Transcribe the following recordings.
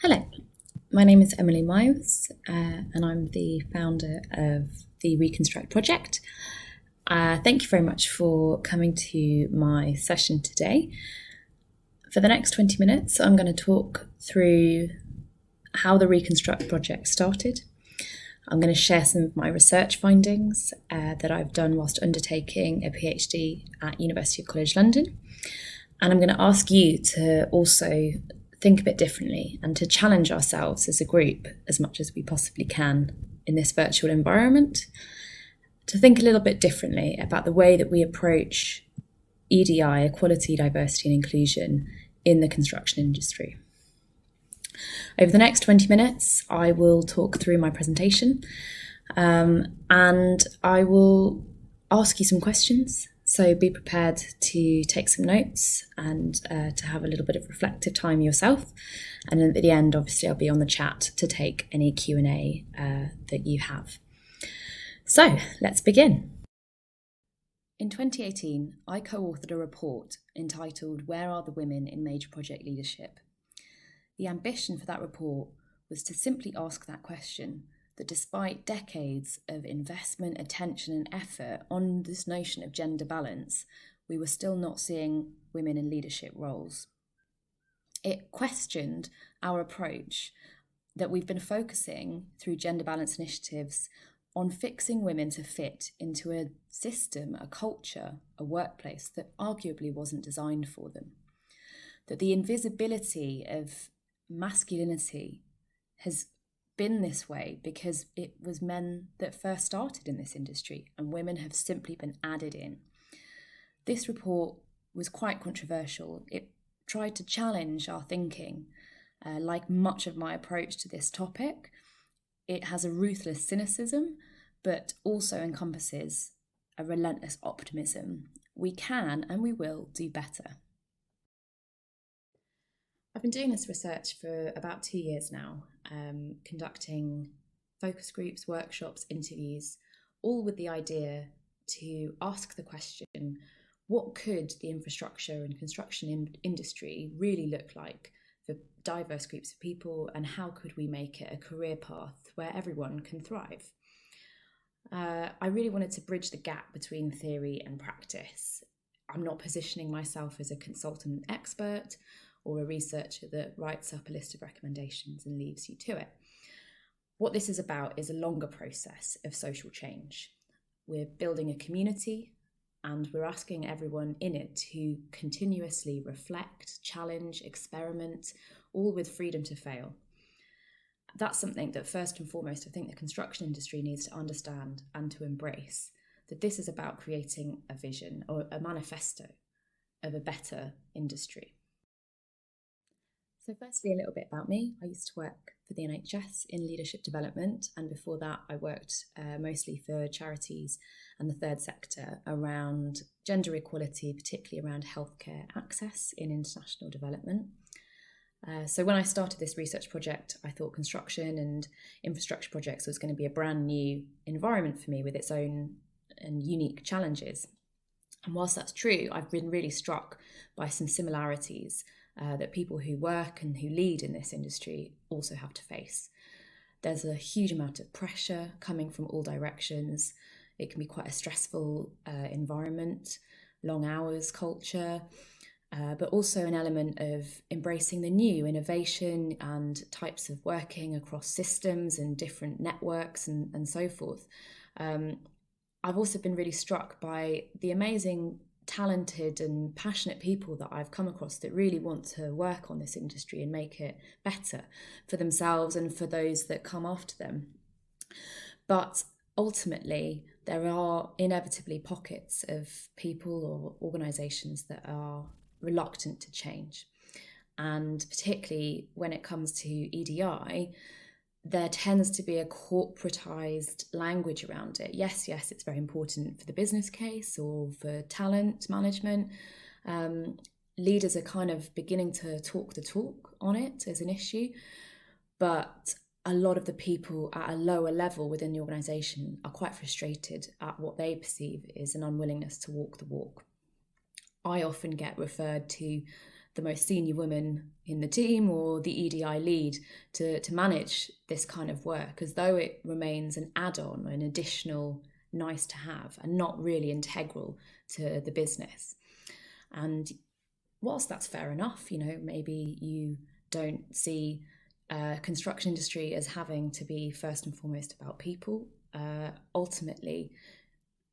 Hello, my name is Emily Miles, and I'm the founder of the Reconstruct project. Thank you very much for coming to my session today. For the next 20 minutes, I'm going to talk through how the Reconstruct project started. I'm going to share some of my research findings that I've done whilst undertaking a PhD at University of College London. And I'm going to ask you to also think a bit differently and to challenge ourselves as a group as much as we possibly can in this virtual environment, to think a little bit differently about the way that we approach EDI, equality, diversity and inclusion in the construction industry. Over the next 20 minutes, I will talk through my presentation and I will ask you some questions. So be prepared to take some notes and to have a little bit of reflective time yourself. And then at the end, obviously, I'll be on the chat to take any Q&A that you have. So let's begin. In 2018, I co-authored a report entitled "Where Are the Women in Major Project Leadership?" The ambition for that report was to simply ask that question, that despite decades of investment, attention and effort on this notion of gender balance, we were still not seeing women in leadership roles. It questioned our approach that we've been focusing through gender balance initiatives on fixing women to fit into a system, a culture, a workplace that arguably wasn't designed for them. That the invisibility of masculinity has been this way because it was men that first started in this industry and women have simply been added in. This report was quite controversial. It tried to challenge our thinking. Like much of my approach to this topic, it has a ruthless cynicism, but also encompasses a relentless optimism. We can and we will do better. I've been doing this research for about 2 years now, conducting focus groups, workshops, interviews, all with the idea to ask the question, what could the infrastructure and construction industry really look like for diverse groups of people, and how could we make it a career path where everyone can thrive? I really wanted to bridge the gap between theory and practice. I'm not positioning myself as a consultant expert or a researcher that writes up a list of recommendations and leaves you to it. What this is about is a longer process of social change. We're building a community and we're asking everyone in it to continuously reflect, challenge, experiment, all with freedom to fail. That's something that first and foremost, I think the construction industry needs to understand and to embrace, that this is about creating a vision or a manifesto of a better industry. So firstly, a little bit about me. I used to work for the NHS in leadership development, and before that I worked mostly for charities and the third sector around gender equality, particularly around healthcare access in international development. So when I started this research project, I thought construction and infrastructure projects was going to be a brand new environment for me with its own and unique challenges. And whilst that's true, I've been really struck by some similarities that people who work and who lead in this industry also have to face. There's a huge amount of pressure coming from all directions. It can be quite a stressful environment, long hours culture, but also an element of embracing the new, innovation and types of working across systems and different networks and so forth. I've also been really struck by the amazing, talented and passionate people that I've come across that really want to work on this industry and make it better for themselves and for those that come after them. But ultimately, there are inevitably pockets of people or organisations that are reluctant to change. And particularly when it comes to EDI, there tends to be a corporatized language around it. Yes, it's very important for the business case or for talent management. Leaders are kind of beginning to talk the talk on it as an issue, but a lot of the people at a lower level within the organisation are quite frustrated at what they perceive is an unwillingness to walk the walk. I often get referred to the most senior woman in the team or the EDI lead to manage this kind of work, as though it remains an add-on, an additional nice to have, and not really integral to the business. And whilst that's fair enough, maybe you don't see construction industry as having to be first and foremost about people. Ultimately,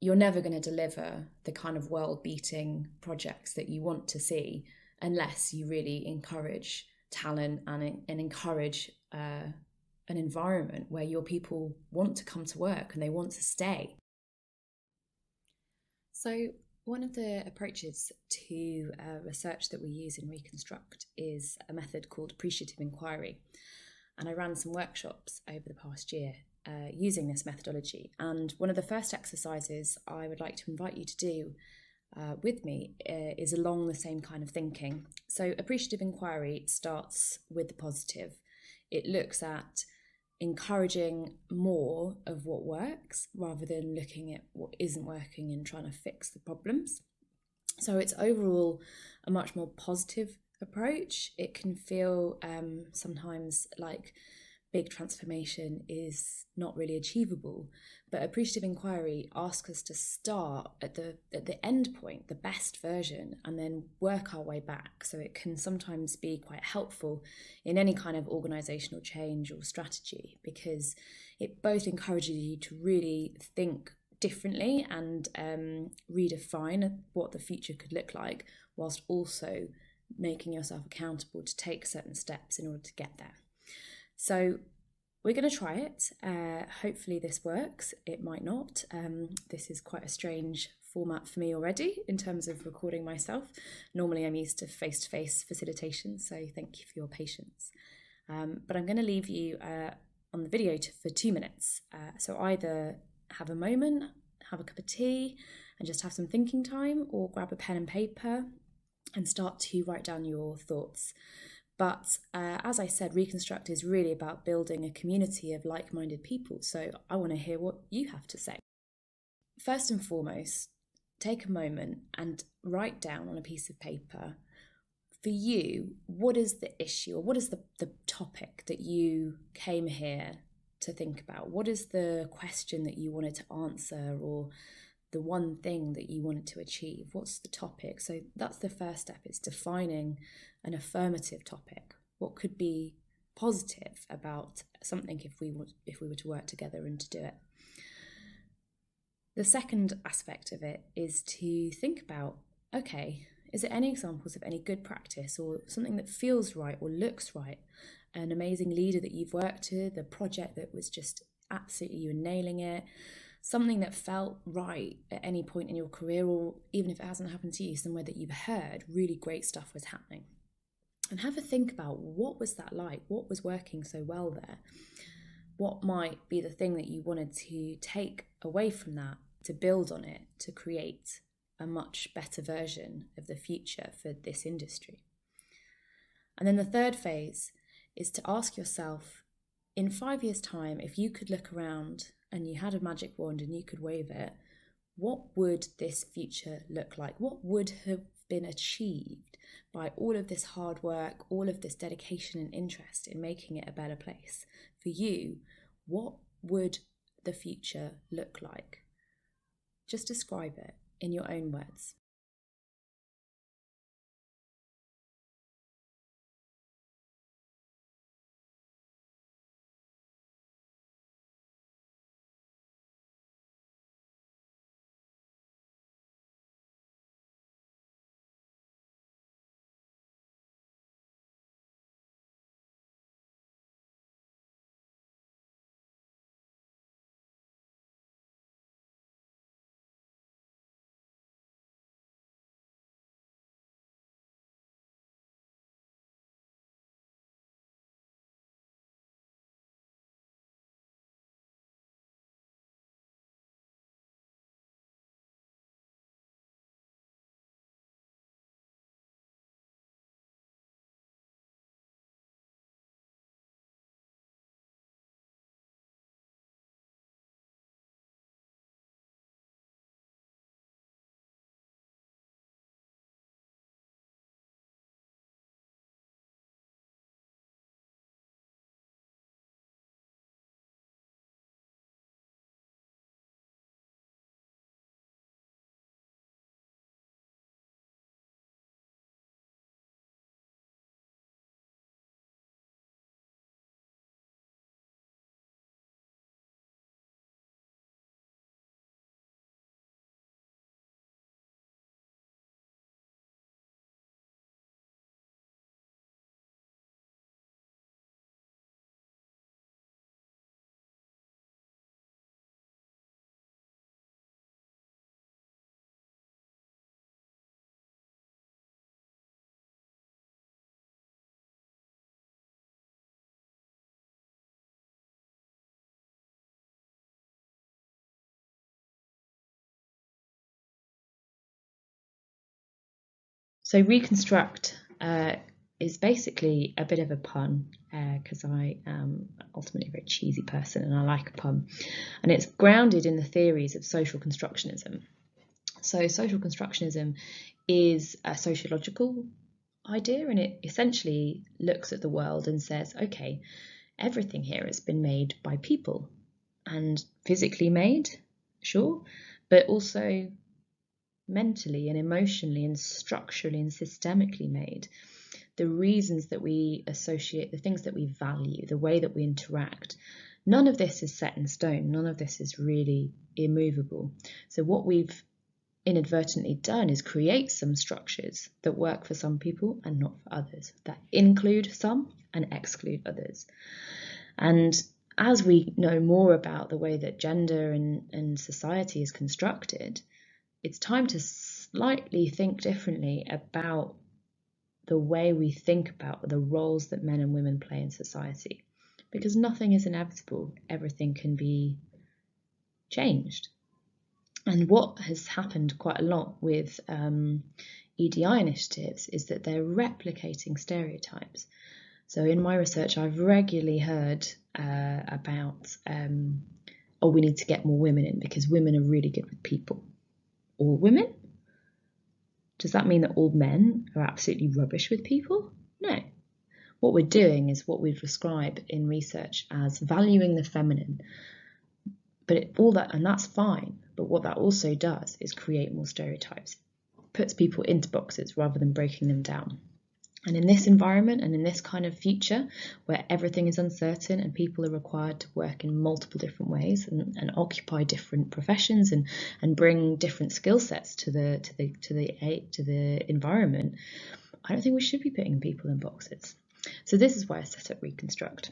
you're never going to deliver the kind of world-beating projects that you want to see unless you really encourage talent and encourage an environment where your people want to come to work and they want to stay. So one of the approaches to research that we use in Reconstruct is a method called appreciative inquiry. And I ran some workshops over the past year using this methodology. And one of the first exercises I would like to invite you to do with me is along the same kind of thinking. So appreciative inquiry starts with the positive. It looks at encouraging more of what works rather than looking at what isn't working and trying to fix the problems. So it's overall a much more positive approach. It can feel sometimes like big transformation is not really achievable, but appreciative inquiry asks us to start at the end point, the best version, and then work our way back. So it can sometimes be quite helpful in any kind of organizational change or strategy, because it both encourages you to really think differently and redefine what the future could look like, whilst also making yourself accountable to take certain steps in order to get there. So we're going to try it. Hopefully this works. It might not. This is quite a strange format for me already in terms of recording myself. Normally I'm used to face-to-face facilitation, so thank you for your patience. But I'm going to leave you on the video for 2 minutes. So either have a moment, have a cup of tea, and just have some thinking time, or grab a pen and paper and start to write down your thoughts. But as I said, Reconstruct is really about building a community of like-minded people, so I want to hear what you have to say. First and foremost, take a moment and write down on a piece of paper, for you, what is the issue, or what is the topic that you came here to think about? What is the question that you wanted to answer, or the one thing that you wanted to achieve? What's the topic? So that's the first step, is defining an affirmative topic. What could be positive about something if we were to work together and to do it? The second aspect of it is to think about, okay, is there any examples of any good practice or something that feels right or looks right? An amazing leader that you've worked with, a project that was just absolutely, you were nailing it, something that felt right at any point in your career, or even if it hasn't happened to you, somewhere that you've heard really great stuff was happening. And have a think about, what was that like? What was working so well there? What might be the thing that you wanted to take away from that, to build on it, to create a much better version of the future for this industry? And then the third phase is to ask yourself, in 5 years' time, if you could look around and you had a magic wand and you could wave it, what would this future look like? What would have been achieved by all of this hard work, all of this dedication and interest in making it a better place? For you, what would the future look like? Just describe it in your own words. So reconstruct is basically a bit of a pun, because I am ultimately a very cheesy person and I like a pun. And it's grounded in the theories of social constructionism. So social constructionism is a sociological idea, and it essentially looks at the world and says, okay, everything here has been made by people, and physically made, sure, but also mentally and emotionally and structurally and systemically made. The reasons that we associate, the things that we value, the way that we interact, none of this is set in stone. None of this is really immovable. So what we've inadvertently done is create some structures that work for some people and not for others, that include some and exclude others. And as we know more about the way that gender and society is constructed, it's time to slightly think differently about the way we think about the roles that men and women play in society, because nothing is inevitable. Everything can be changed. And what has happened quite a lot with EDI initiatives is that they're replicating stereotypes. So in my research, I've regularly heard about, we need to get more women in because women are really good with people. All women? Does that mean that all men are absolutely rubbish with people? No. What we're doing is what we've described in research as valuing the feminine. But and that's fine. But what that also does is create more stereotypes. It puts people into boxes rather than breaking them down. And in this environment and in this kind of future where everything is uncertain and people are required to work in multiple different ways and occupy different professions and bring different skill sets to the environment, I don't think we should be putting people in boxes. So this is why I set up Reconstruct.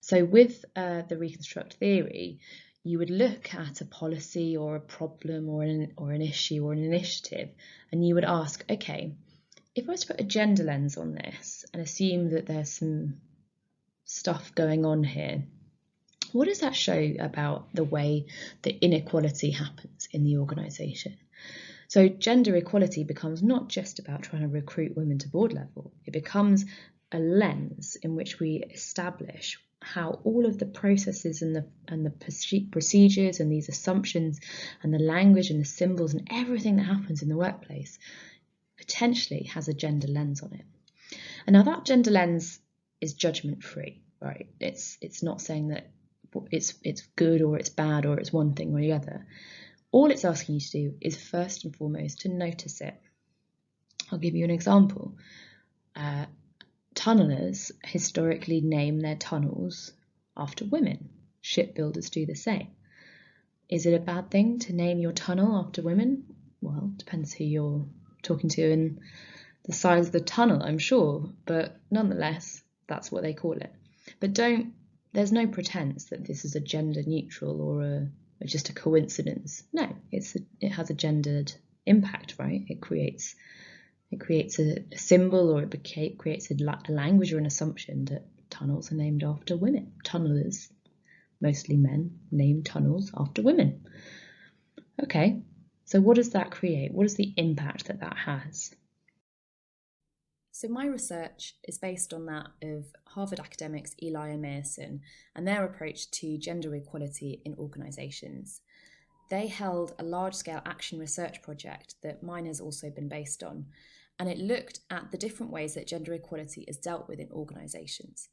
So with the Reconstruct theory, you would look at a policy or a problem or an issue or an initiative, and you would ask, okay, if I was to put a gender lens on this and assume that there's some stuff going on here, what does that show about the way that inequality happens in the organisation? So gender equality becomes not just about trying to recruit women to board level. It becomes a lens in which we establish how all of the processes and the procedures and these assumptions and the language and the symbols and everything that happens in the workplace potentially has a gender lens on it. And now that gender lens is judgment free, right? It's not saying that it's good or it's bad or it's one thing or the other. All it's asking you to do is first and foremost to notice it. I'll give you an example. Tunnellers historically name their tunnels after women. Shipbuilders do the same. Is it a bad thing to name your tunnel after women? Well, depends who you're talking to and the size of the tunnel, I'm sure, but nonetheless, that's what they call it. But there's no pretense that this is a gender neutral or just a coincidence. No, it has a gendered impact, right? It creates a symbol, or it creates a language or an assumption that tunnels are named after women. Tunnellers, mostly men, name tunnels after women. Okay, so what does that create? What is the impact that has? So my research is based on that of Harvard academics Eli and Mayerson and their approach to gender equality in organisations. They held a large-scale action research project that mine has also been based on, and it looked at the different ways that gender equality is dealt with in organisations.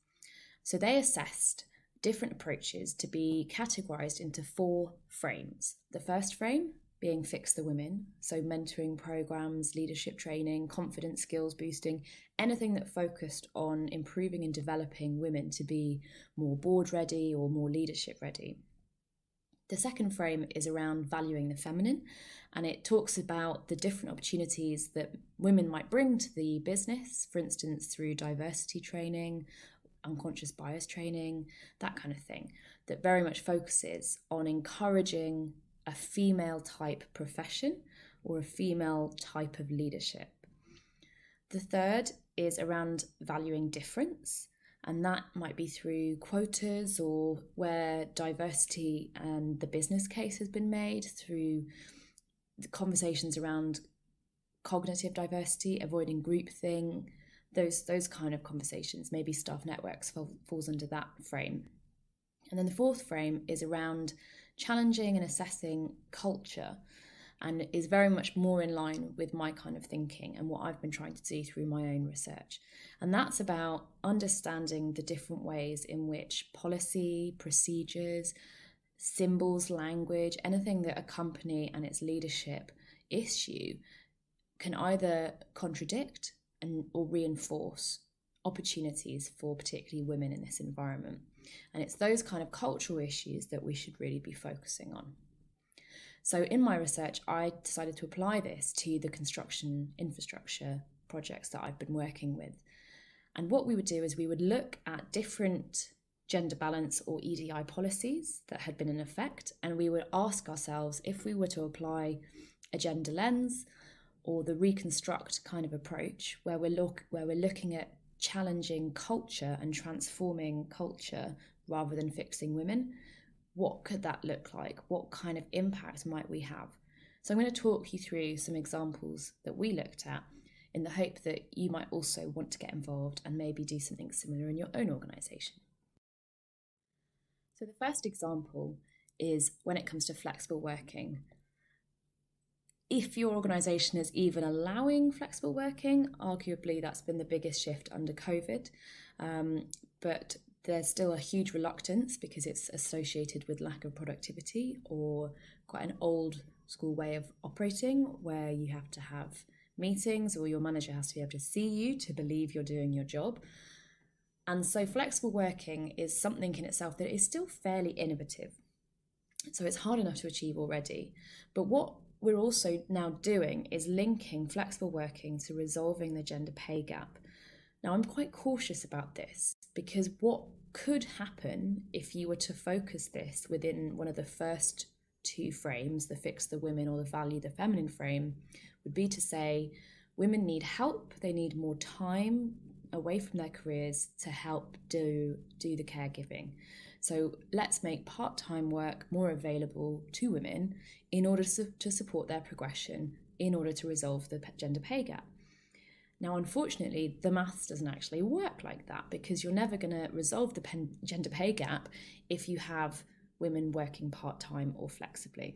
So they assessed different approaches to be categorised into 4 frames. The first frame being Fix the Women, so mentoring programs, leadership training, confidence skills boosting, anything that focused on improving and developing women to be more board ready or more leadership ready. The second frame is around valuing the feminine, and it talks about the different opportunities that women might bring to the business, for instance, through diversity training, unconscious bias training, that kind of thing, that very much focuses on encouraging a female type profession or a female type of leadership. The third is around valuing difference, and that might be through quotas or where diversity and the business case has been made through the conversations around cognitive diversity, avoiding groupthink, those kind of conversations. Maybe staff networks falls under that frame. And then the fourth frame is around challenging and assessing culture, and is very much more in line with my kind of thinking and what I've been trying to do through my own research. And that's about understanding the different ways in which policy, procedures, symbols, language, anything that a company and its leadership issue can either contradict or reinforce opportunities for particularly women in this environment. And it's those kind of cultural issues that we should really be focusing on. So in my research, I decided to apply this to the construction infrastructure projects that I've been working with. And what we would do is we would look at different gender balance or EDI policies that had been in effect, and we would ask ourselves if we were to apply a gender lens or the reconstruct kind of approach, where we're looking at challenging culture and transforming culture rather than fixing women. What could that look like? What kind of impact might we have? So I'm going to talk you through some examples that we looked at in the hope that you might also want to get involved and maybe do something similar in your own organisation. So the first example is when it comes to flexible working. If your organisation is even allowing flexible working, arguably that's been the biggest shift under COVID, but there's still a huge reluctance because it's associated with lack of productivity or quite an old school way of operating where you have to have meetings or your manager has to be able to see you to believe you're doing your job. And so flexible working is something in itself that is still fairly innovative. So it's hard enough to achieve already. But what we're also now doing is linking flexible working to resolving the gender pay gap. Now, I'm quite cautious about this because what could happen if you were to focus this within one of the first two frames, the fix the women or the value the feminine frame, would be to say women need help, they need more time away from their careers to help do the caregiving. So let's make part-time work more available to women in order to support their progression, in order to resolve the gender pay gap. Now, unfortunately, the maths doesn't actually work like that because you're never going to resolve the gender pay gap if you have women working part-time or flexibly.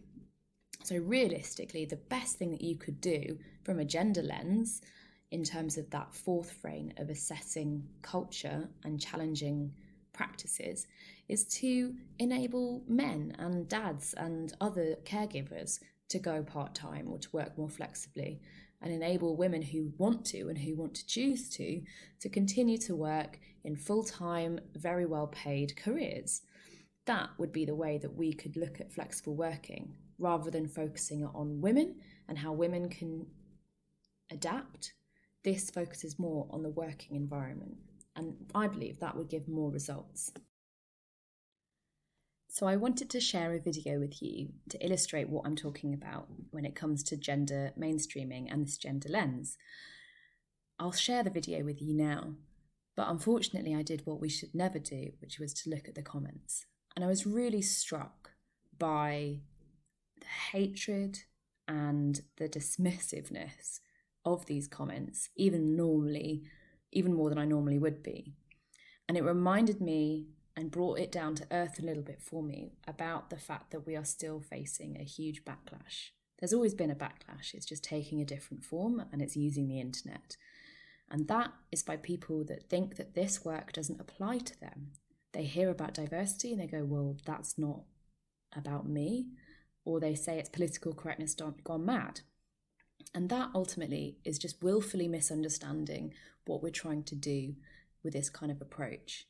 So realistically, the best thing that you could do from a gender lens in terms of that fourth frame of assessing culture and challenging practices is to enable men and dads and other caregivers to go part-time or to work more flexibly, and enable women who want to and who want to choose to continue to work in full-time, very well-paid careers. That would be the way that we could look at flexible working, rather than focusing on women and how women can adapt. This focuses more on the working environment, and I believe that would give more results. So I wanted to share a video with you to illustrate what I'm talking about when it comes to gender mainstreaming and this gender lens. I'll share the video with you now, but unfortunately I did what we should never do, which was to look at the comments. And I was really struck by the hatred and the dismissiveness of these comments, even more than I normally would be. And it reminded me and brought it down to earth a little bit for me about the fact that we are still facing a huge backlash. There's always been a backlash, it's just taking a different form and it's using the internet. And that is by people that think that this work doesn't apply to them. They hear about diversity and they go, well, that's not about me. Or they say it's political correctness gone mad. And that ultimately is just willfully misunderstanding what we're trying to do with this kind of approach.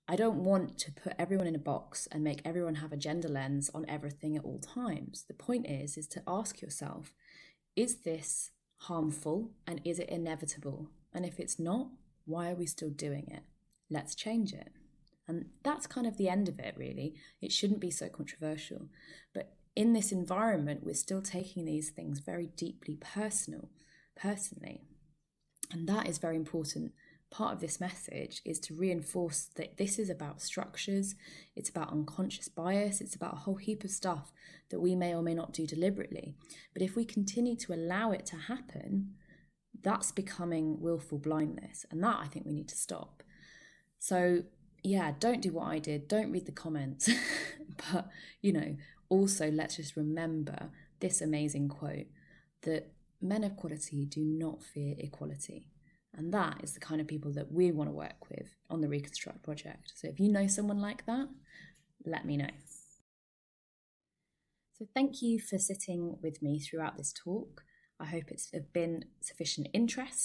I don't want to put everyone in a box and make everyone have a gender lens on everything at all times. The point is to ask yourself, is this harmful and is it inevitable? And if it's not, why are we still doing it? Let's change it. And that's kind of the end of it, really. It shouldn't be so controversial. But in this environment, we're still taking these things very deeply personally. And that is very important part of this message is to reinforce that this is about structures, it's about unconscious bias, it's about a whole heap of stuff that we may or may not do deliberately. But if we continue to allow it to happen, that's becoming willful blindness. And that I think we need to stop. So yeah, don't do what I did, don't read the comments, but also let's just remember this amazing quote that men of quality do not fear equality. And that is the kind of people that we want to work with on the Reconstruct project. So if you know someone like that, let me know. So thank you for sitting with me throughout this talk. I hope it's been sufficient interest